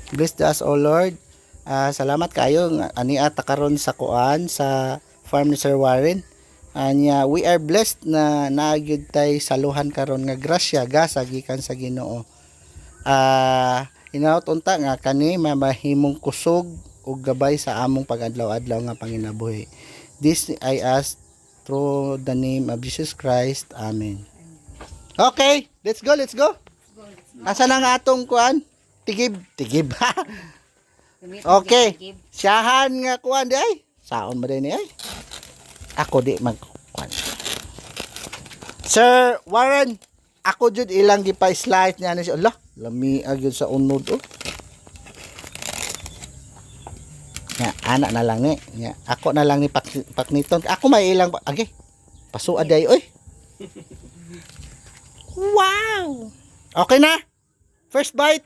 Bless us, O Lord. Salamat kayo ani ata karon sa kuan sa farm ni Sir Warren. Anya we are blessed na naagid tay saluhan karon nga grasya gasa gikan sa Ginoo. Hinaut unta nga kani mamahimong kusog ug gabay sa among pag-adlaw-adlaw nga panginabuhi. This I ask through the name of Jesus Christ. Amen. Okay, let's go, let's go. Asa na nga atong kuan? Tigib, tigib. Okay. Siyahan nga kuan di ay. Saon ba din ay? Ako di mag kuan. Sir Warren, ako jud ilang gipa-slice niya ni siya. Allah, lami agud sa unod oh. Nga anak na lang ni. Nga ako na lang ni pakniton. Ako may ilang agi. Pasuad day oy. Wow. Okay na. First bite.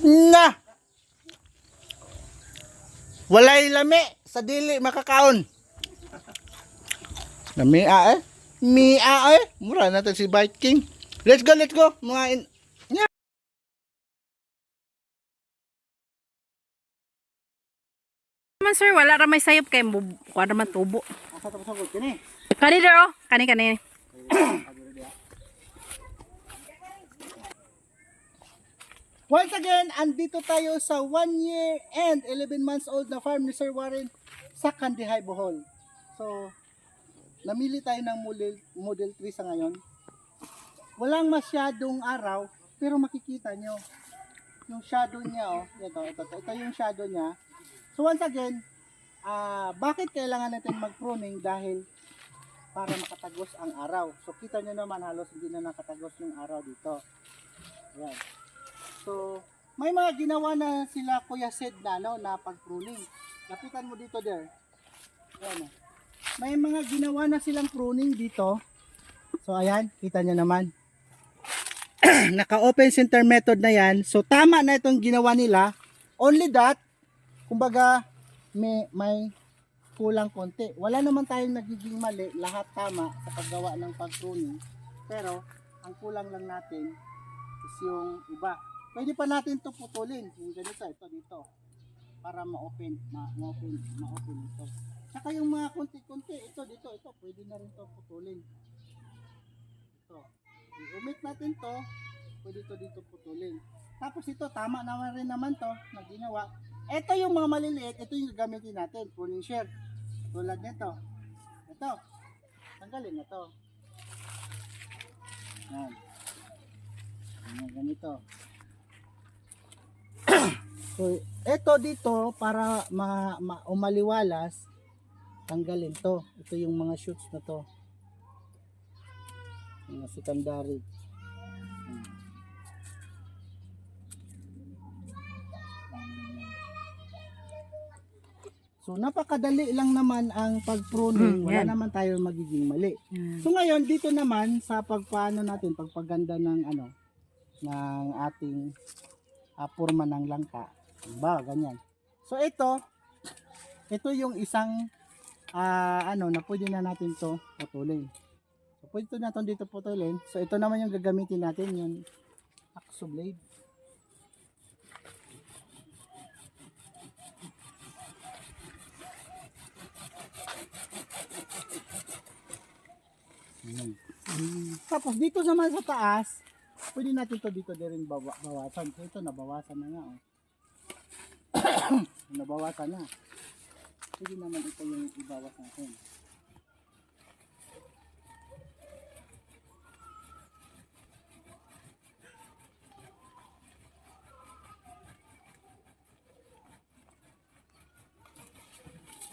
Na. Walay lami sa dili makakaon. Lami eh. Mia eh. Mura natin si Bite King. Let's go, let's go. Mga Man sir, wala ra may sayop kay kuha naman tubo. asa tapos ako kini. Kani der oh, kani. Once again, andito tayo sa 1 year and 11 months old na farm ni Sir Warren sa Kandihay, Bohol. So, namili tayo ng model 3 sa ngayon. Walang masyadong araw, pero makikita nyo yung shadow niya. Oh. Ito yung shadow niya. So once again, bakit kailangan natin mag-pruning? Dahil para makatagos ang araw. So kita nyo naman halos hindi na nakatagos yung araw dito. Ayan. So, may mga ginawa na sila Kuya Sed na, no, na pag-pruning. Lapitan mo dito there. Ayan. May mga ginawa na silang pruning dito. So, ayan, kita nyo naman. Naka-open center method na yan. So, tama na itong ginawa nila. Only that, kumbaga, may kulang konti. Wala naman tayong nagiging mali. Lahat tama sa paggawa ng pag-pruning. Pero, ang kulang lang natin is yung iba. Pwede pa natin ito putulin. Yung ganito, ito dito. Para ma-open ito. Saka yung mga konti-konti, ito dito, pwede na rin ito putulin. Ito. I-omit natin to, pwede ito dito putulin. Tapos ito, tama naman rin naman to na ginawa. Ito yung mga maliliit, ito yung gagamitin natin, pruning shear. Tulad nito. Ito. Tanggalin na to. Yan. Yan, ganito. So, ito dito para umaliwalas, tanggalin to. Ito yung mga shoots na to. Mga secondary. So, napakadali lang naman ang pag-pruning. Wala naman tayo magiging mali. So, ngayon, dito naman sa pagpaano natin, pagpaganda ng ng ating porma ng langka. Ba, ganyan. So, ito yung isang na pwede na natin to putulin. So, pwede natin dito putulin. So, ito naman yung gagamitin natin, yung hacksaw blade. Tapos dito naman sa taas, pwede natin to dito din bawasan. So, ito nabawasan na nga. Oh. Nabawasan na. Pwede naman ito yung ibawas natin.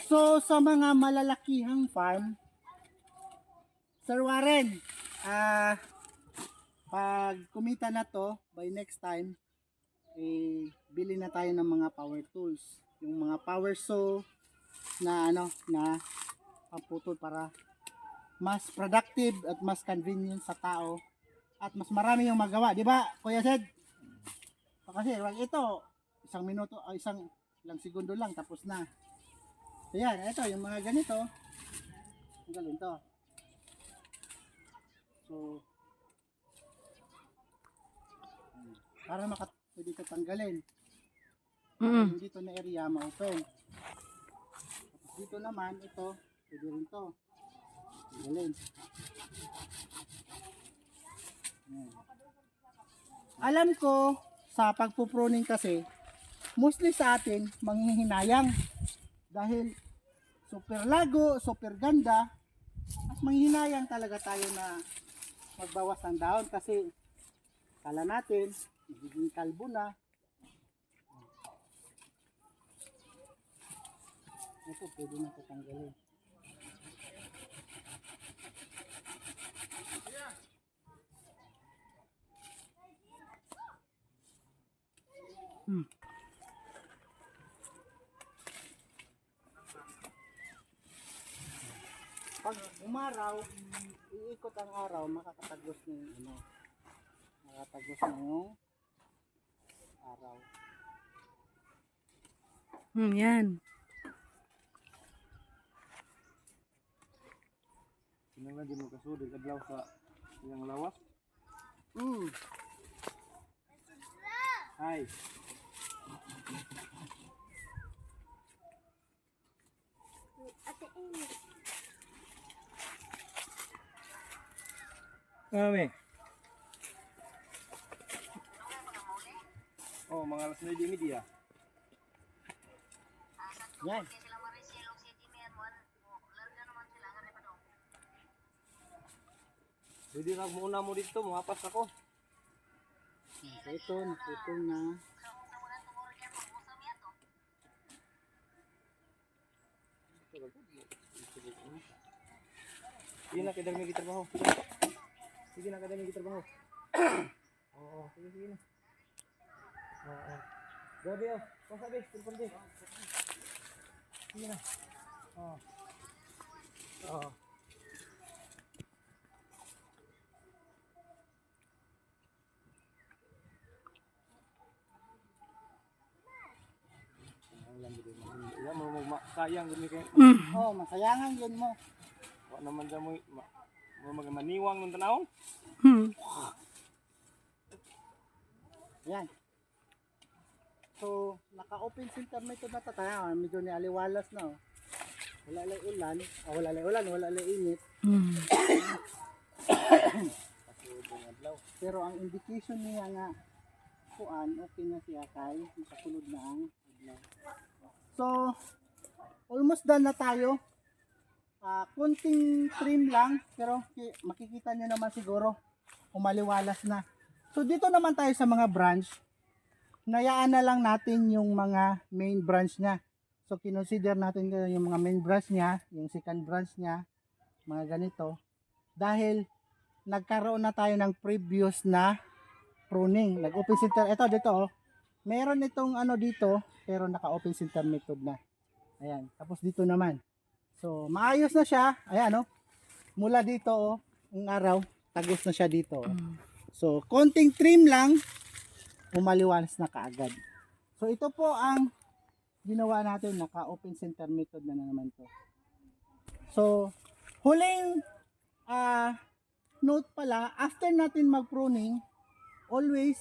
So, sa mga malalakihang farm, Sir Warren, pag kumita na to, by next time, bili na tayo ng mga power tools. Yung mga power saw na na pamputol para mas productive at mas convenient sa tao at mas marami yung magawa. Di ba, Kuya Sed? Kasi wag ito, isang minuto, ilang segundo lang, tapos na. So yan, ito, yung mga ganito, ang galing to. So, para pwede ito tanggalin. Mm. Yung dito na area ma-open. Tapos dito naman, ito, pwede rin to. Tanggalin. Ayan. Alam ko, sa pagpupruning kasi, mostly sa atin, manghihinayang. Dahil super lago, super ganda, mas manghihinayang talaga tayo na magbawas ng dahon kasi kala natin, magiging kalbo na. Ito, pwede na ito tanggalin. Pag umaraw, iikot ang araw, makakatagos na yung ano, makakatagos na yung araw. Yan. Sinang di mo kasudod adlaw sa iyang lawas. Hi. Mami. Oh, mga alas 9:30. Yan. Pwede ka muna mo dito, mahapas ako. So ito, naputol na. Sige na, kadami kita trabaho. Sige na, kadami kita trabaho. Oo, sige, sige na. Oo. Gabi oh, pasabi, telepon din. Sige na. Oo. Oo. Iya mo sayang gumi kay. Oh, masayangan yun mo. Wa naman sa mo maniwang ng tanawon. Yan. So, naka-open center method na tayo. Medyo ni aliwalas na. Oh. Wala lang ulan. Wala lang ulan, wala lang init. Pero ang indication niya nga, kuan, okay na siya kay nakasulod na ang adlaw. So, almost done na tayo. Kunting trim lang, pero makikita nyo naman siguro, umaliwalas na. So, dito naman tayo sa mga branch. Nayaan na lang natin yung mga main branch niya. So, kinonsider natin yung mga main branch niya, yung second branch niya, mga ganito. Dahil, nagkaroon na tayo ng previous na pruning. Nag-open center. Ito, dito oh. Meron itong ano dito, pero naka-open center method na. Ayan. Tapos dito naman. So, maayos na siya. Ayan oh. Mula dito oh, ang araw, tagos na siya dito. Oh. So, konting trim lang, umaliwalas na kaagad. So, ito po ang ginawa natin. Naka-open center method na naman to. So, huling note pala, after natin mag-pruning, always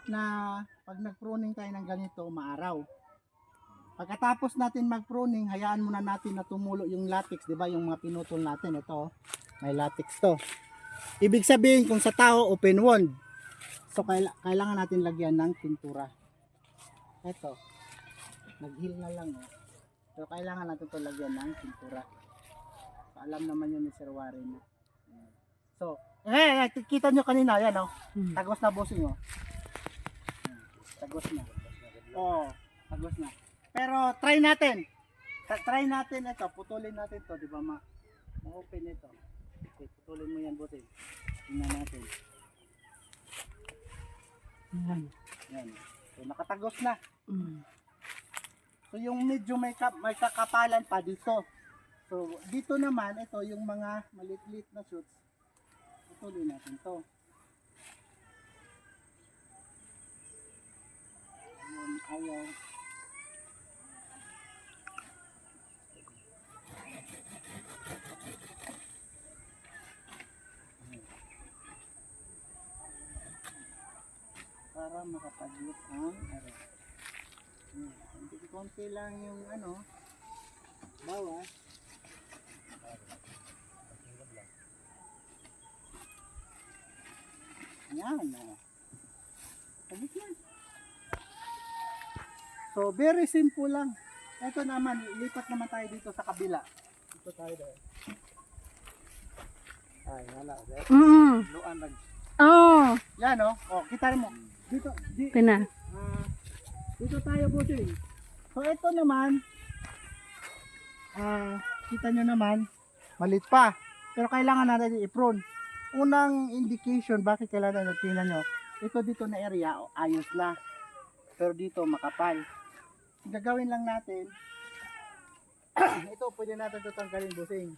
na pag nag-pruning tayo ng ganito, maaraw. Pagkatapos natin mag-pruning, hayaan muna natin na tumulo yung latex, di ba? Yung mga pinutol natin, ito, may latex to. Ibig sabihin, kung sa tao, open wound. So, kailangan natin lagyan ng pintura. Ito, nag-heal na lang. Oh. So, kailangan natin ito lagyan ng pintura. So, alam naman yun ni Sir Warren. So, kita nyo kanina, yan, oh. Tagos na bossing, oh. Tagos na. Oo, tagos na. Pero try natin. Try natin ito. Putulin natin to, di ba ma-open ito. Okay, putulin mo yan, bossing. Tingnan natin. Yan. So, nakatagos na. So, yung medyo may kakapalan pa dito. So, dito naman, ito, yung mga maliit-liit na shoots. Putulin natin to. Ayaw. Para makapaglot ang araw. Konti lang yung bawas. Yan. Sabit yan. So, very simple lang. Ito naman, lipat naman tayo dito sa kabila. Dito tayo dahil. Ay, wala. Luan lang. Oh, Yan, oh. Oh, kita mo. Dito, pina. dito tayo, bossing. So, ito naman, kita nyo naman, malit pa. Pero kailangan natin i-prune. Unang indication, bakit kailangan natin, tingnan nyo, ito dito na area, ayos na. Pero dito, makapal. Gagawin lang natin, ito, pwede natin ito tanggalin, bossing.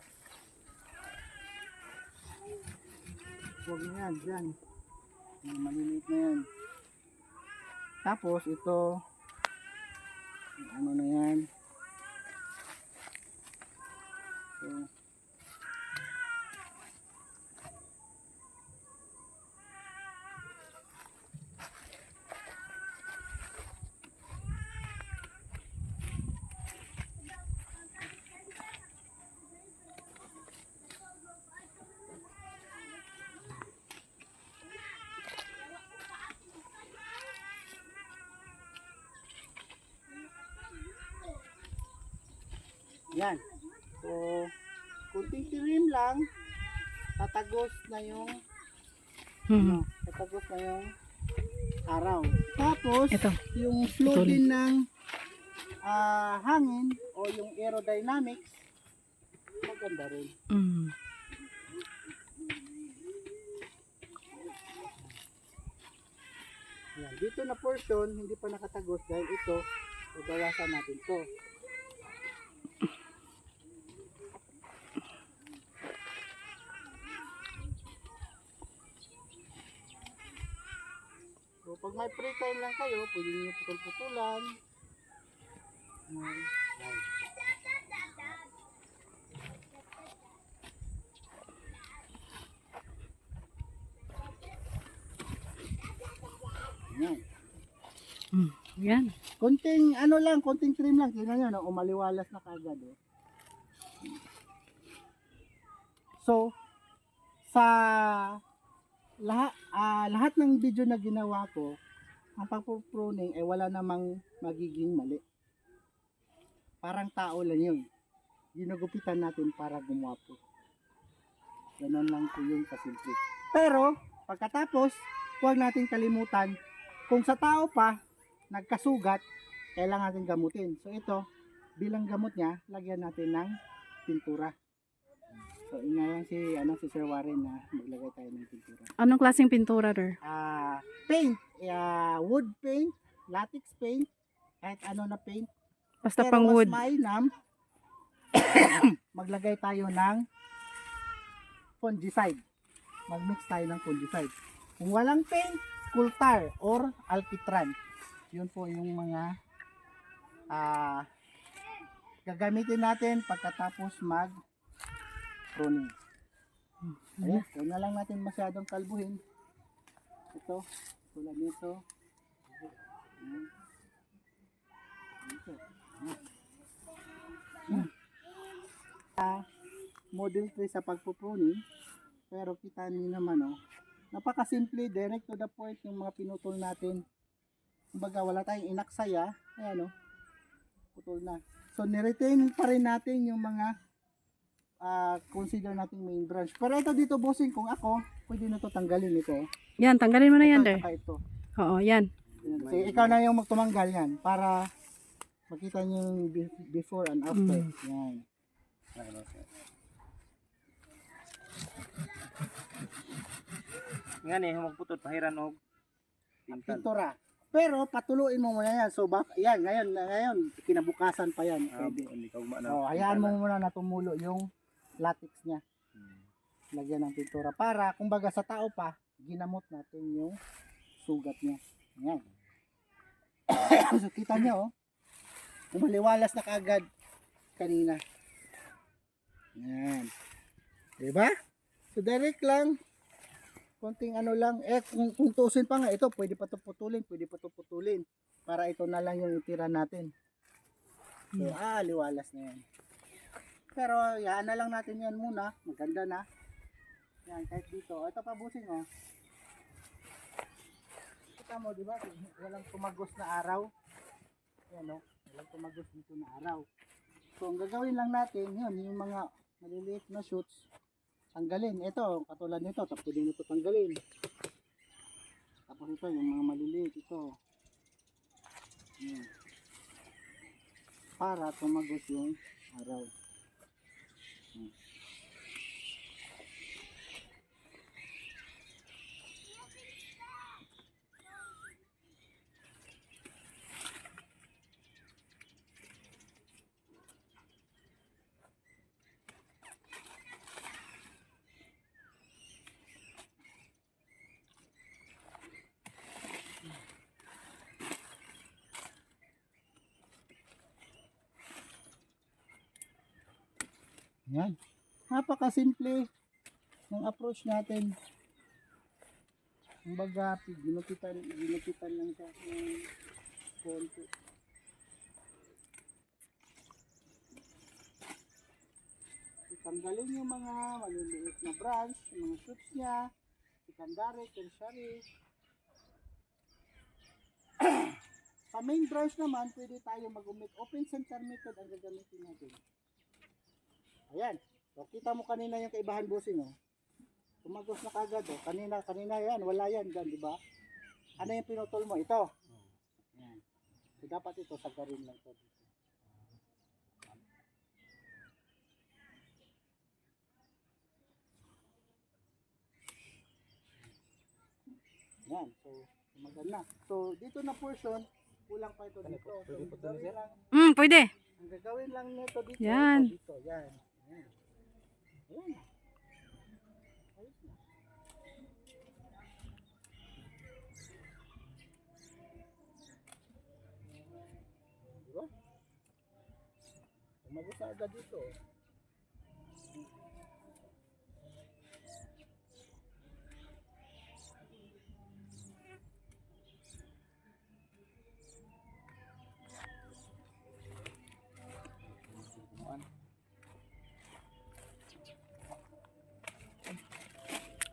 Huwag na yan, dyan. Yung maliliit na yan. Tapos, ito, ano na yan. So, yan. So, kunting tirim lang, tatagos na yung tatagos na yung araw. Tapos, Ito. yung flow din ng hangin o yung aerodynamics, maganda rin. Yan. Dito na portion, hindi pa nakatagos dahil ito, babawasan natin to. So, pag may free time lang kayo, pwede nyo putol-putulan. Yan. Yan. Yan. Konting konting trim lang. Tingnan nyo, no? Umaliwalas na kagad. Oh. So, sa lahat ng video na ginawa ko, ang pagpupruning ay wala namang magiging mali. Parang tao lang yun. Ginugupitan natin para gumwapo. Ganon lang po yung kasimple. Pero, pagkatapos, huwag natin kalimutan, kung sa tao pa, nagkasugat, kailangan natin gamutin. So ito, bilang gamot niya, lagyan natin ng pintura. So ingayan si Sir Warren na maglagay tayo ng pintura. Anong klaseng pintura, der? Paint, wood paint, latex paint, kahit ano na paint. Basta Pero pang wood. mas mainam, maglagay tayo ng fungicide. Mag-mix tayo ng fungicide. Kung walang paint, coal tar or alkitran. Yun po yung mga gagamitin natin pagkatapos mag-pruning. Ayan, huwag na lang natin masyadong kalbuhin. Ito, tulad nito. Ayan. Ito. Model 3 sa pagpupruning, pero kita niyo naman, napakasimple, direct to the point yung mga pinutol natin. Kumbaga wala tayong inaksaya, ayan putol na. So niretain pa rin natin yung mga consider nating main branch. Pero ito dito, bossing, kung ako, pwede na to tanggalin ito. Yan, tanggalin mo na yan, Ito, der. saka ito. Oo, yan. Ayan. So, ikaw na yung magtumanggal yan para makita nyo yung before and after. Yan. Nga ni, magputol, pahiran og pintal. Pintura. Pero patuloyin mo muna yan. So yan, ngayon kinabukasan pa yan. Pwede. Hindi ka ugma na. Oh, hayaan mo muna na tumulo yung latex niya. Lagyan ng pintura para kumbaga sa tao pa, ginamot natin yung sugat niya. Yan. So kita niyo, umaliwalas na kaagad kanina. Yan. Diba? So direct lang. konting ano lang. Kung tuusin pa nga, ito, pwede pa ito putulin. Para ito na lang yung itira natin. So, liwalas na yan. Pero, yan na lang natin yan muna. Maganda na. Yan, kahit dito. Ito pa busing, oh. Kita mo, di ba? Walang tumagos na araw. Yan, oh. Walang tumagos dito na araw. So, ang gagawin lang natin, yun, yung mga maliliit na shoots, tanggalin. Ito, katulad nito, tapos pwede nito tanggalin. Tapos ito, yung mga maliliit, ito. Yan. Para tumagos yung araw. Yan. Yan. Napakasimple ng approach natin. Kumbaga, ginupitan lang siya ng konti. Tanggalin yung mga maliliit na branch, yung mga shoots niya, secondary, tertiary. Sa main branch naman, pwede tayo mag-umit. Open center method ang gagamitin natin. Ayan. So, kita mo kanina yung kaibahan busing, oh. Tumagos na kagad, oh. Kanina yan, wala yan dyan, di ba? Ano yung pinutol mo? Ito. Ayan. So, dapat ito, sagarin lang ito. Ayan. So, maganda. So, dito na portion, kulang pa ito dito. So, ang gagawin lang, Pwede. ang gagawin lang nito dito. Yan. Dito, yan. Ayan. Ayan. Ayos na. Diba? Tumagos na agad dito.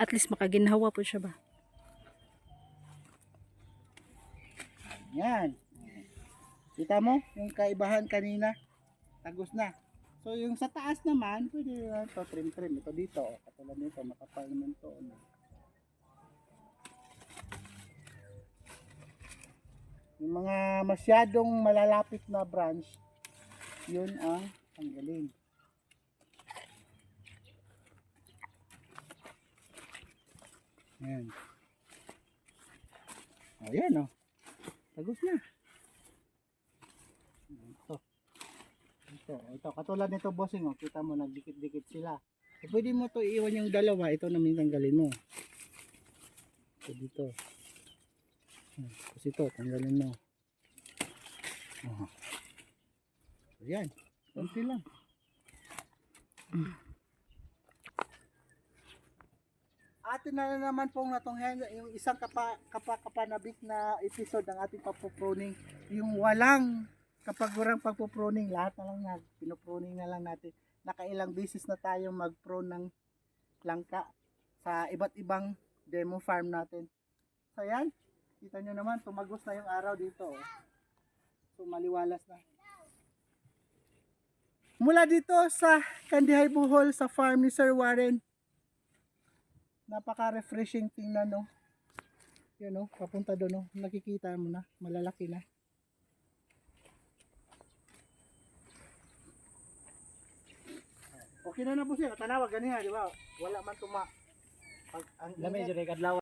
At least makaginhawa po siya ba? Yan. Kita mo yung kaibahan kanina? Tagos na. So yung sa taas naman, pwede na ito trim. Ito dito, katulad nito, makapal naman ito. Yung mga masyadong malalapit na branch, yun ang tanggalin. Ayan. Ayan, oh. Tagos na. Ito, katulad nito bossing, oh. Kita mo, nagdikit-dikit sila. So, pwede mo to iiwan yung dalawa. Ito namin tanggalin mo. So, dito. Tapos ito, tanggalin mo. Ayan. Kunti lang. Atin na naman pong natunghayan yung isang kapanabik na episode ng ating pagpuproning. Yung walang kapagurang pagpuproning, lahat na lang yan. Pinuproning na lang natin. Nakailang beses na tayong mag-prone ng langka sa iba't ibang demo farm natin. So yan, kita nyo naman, tumagos na yung araw dito. Oh. So maliwalas na. Mula dito sa Kandihay Bohol sa farm ni Sir Warren, napaka-refreshing tingnan, no. Yun, no, papunta doon, no. Nakikita mo na, malalaki na. Okay na po siya, tanawag ganyan, di ba? Wala man tuma. Lamay jud kay kadlaw.